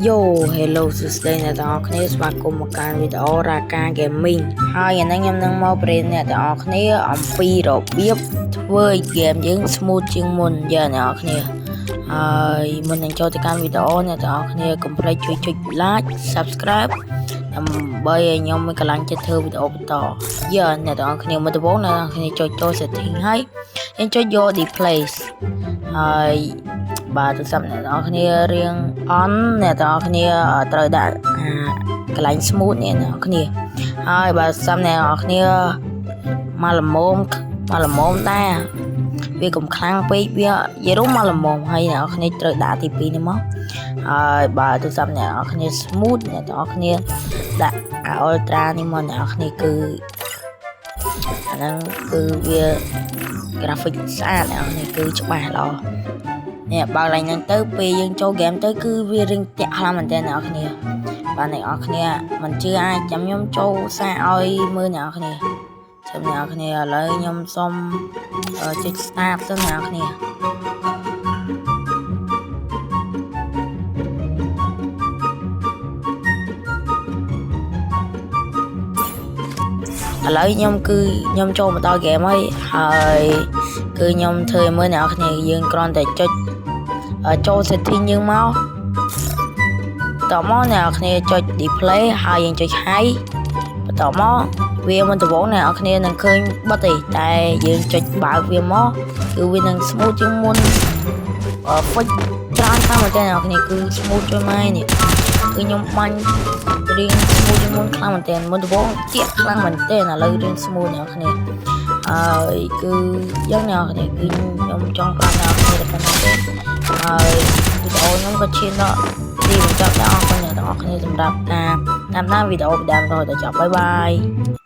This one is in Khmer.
Yo hello សួស្តីអ្នកទាំងអស់គ្នាស្វាគមន៍មកកាន់វីដេអូរ៉ាកា Gaming ហើយអានេះខ្ញុំនឹងមកប្រៀនអ្នកទាំងអស់គ្នាអំពីរបៀបធ្វើឲ្យហ្គេមយើង smooth ជាងមុនអ្នកទាំងអស់គ្នាហើយមុននឹងចូលទៅកាន់វីដេអូអ្នកទាំងអស់គ្នាកុំភ្លេចជួយចុច like subscribe ដើម្បីឲ្យខ្ញុំមានកម្លាំងចិត្តធ្វើវីដេអូបន្តអ្នកទាំងអស់គ្នាមកដំបូងអ្នកទាំងអស់គ្នាចុចចូល setting ហើយយើងចុចយក displays ហើយបាទទូរស័ព្ទអ្នកទាំងអស់គ្នារៀង on អ្នកទាំងអស់គ្នាត្រូវដាក់កន្លែង smooth អ្នកទាំងអស់គ្នាហើយបាទទូរស័ព្ទអ្នកទាំងអស់គ្នាមកល្មមដែរវាកុំខ្លាំងពេកវានិយាយរួមមកល្មមហើយអ្នកទាំងអស់គ្នាត្រូវដាក់ទី2នេះមកហើយបាទទូរស័ព្ទអ្នកទាំងអស់គ្នា smooth អ្នកទាំងអស់គ្នាដាក់ ultra នេះមកអ្នកទាំងអស់គ្នាគឺអាហ្នឹងគឺវា graphic ស្អាតអ្នកទាំងអស់គ្នាគឺច្បាស់ល្អនេះបើកឡើងហ្នឹងទៅពេលយើងចូលហ្គេមទៅគឺវារៀងតាក់ខ្លាំងមែនតើអ្នកនរគ្នាបាទអ្នកនរគ្នាមិនជឿអាចចាំខ្ញុំចូលសារឲ្យមើលអ្នកនរគ្នាចាំអ្នកនរគ្នាឥឡូវខ្ញុំសុំចុច start ទៅអ្នកនរគ្នាឥឡូវខ្ញុំចូលមកដល់ហ្គេមហើយគឺខ្ញុំធ្វើឲ្យមើលអ្នកនរគ្នាយើងគ្រាន់តែចុចចូល setting យើងមកបន្តមកអ្នកនរគ្នាចុច display ហើយយើងចុច high បន្តមកវាមិនដំបូងអ្នកនរគ្នានឹងឃើញបិទទេតែយើងចុចបើកវាមកគឺវានឹង smooth ជាងមុនfix ច្រើនតាមតែអ្នកនរគ្នាគឺ smooth ជួយមកនេះគឺខ្ញុំបាញ់រៀង smooth ជាងមុនខ្លាំងមែនតើមុនដំបូងទាក់ខ្លាំងមែនតើឥឡូវរៀង smooth អ្នកនរគ្នាហើយគឺយ៉ាងអ្នកនរគ្នាគឺខ្ញុំចង់ប្រាប់អ្នកនរគ្នាតែប៉ុណ្្នឹងទេហើយវីដេអូខ្ញុំក៏ឈានដល់ទីបញ្ចប់ដល់អរគុណអ្នកទាំងអស់គ្នាសម្រាប់ការតាមដានវីដេអូពីដើមរហូតដល់ចប់បាយបាយ